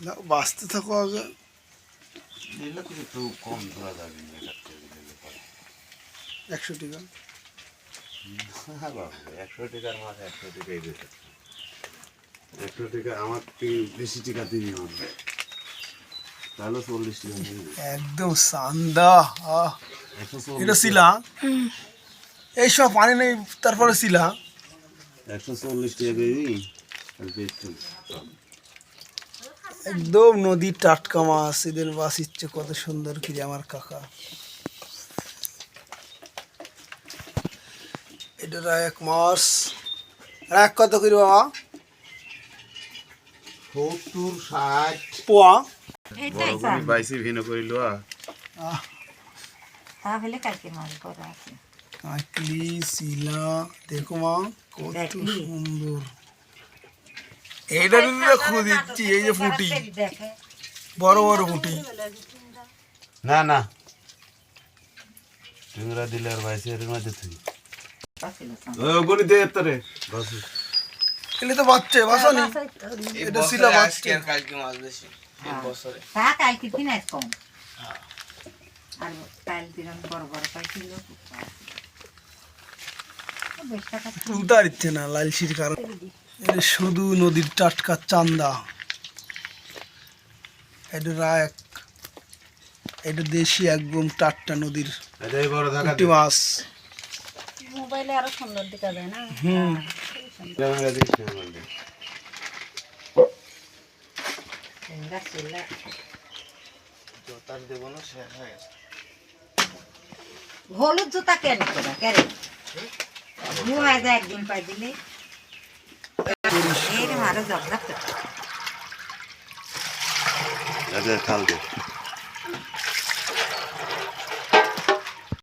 না বাঁচতে থাকো আগে। নিলে তো একটু কম ধরা যাবে না, 100 টাকা। হ্যাঁ বাবু, 100 টাকার মাছ 100 টাকাই বেশি। 100 টাকা আমার থেকে বেশি টাকা দিবি মানুষ, তাহলে 40 টাকা দিবি। একদম সান্দা। এটা 140 শিলা, এই সব পানি নেই তারপরে শিলা। 140 টাকা দিবি আর বেচতে। একদম নদীর টাটকা মাছ, এদের বাস ইচ্ছে কত সুন্দর কিরে আমার কাকা। এটা এক মাছ, এক কত করে বাবা? 70 60 পোয়া। বড় করে বাইসি ভিন্ন করিল। তাহলে কালকে মাছ করা আছে। কাঁকলি শিলা দেখো মা কত সুন্দর। এইটা খুঁজিচ্ছি, এই যে ফুটি, বড় বড় ফুটি। না না, টুংরা দিলে আর বাইসি এর মধ্যে তুই গনি দে তরে বাস। এলে তো বাচ্চা বাসানি, এটা শিলা বাচ্চা। কালকে মাছ বেশি বছরে। তা কালকে দিন আজ কম, আর কাল দিন বড় বড় পাইছিল। তুলতে ইচ্ছে না লালসির কারণ। এটা শুধু নদীর টাটকা চান্দা। এটা রায়ক, এটা দেশি একদম টাটকা নদীর এটাই বড় ঢাকা পুঁটি মাছ। মোবাইলে আরো সুন্দর দেখা যায় না। ক্যামেরা দিস না বললে। জোতার দেবো না, শেষ হয়ে গেছে। হলুদ জুতা কেন করা কেন ধু হয়ে যায় একদিন পাই দিলে। এই আরো জগদা এটা খাল দে।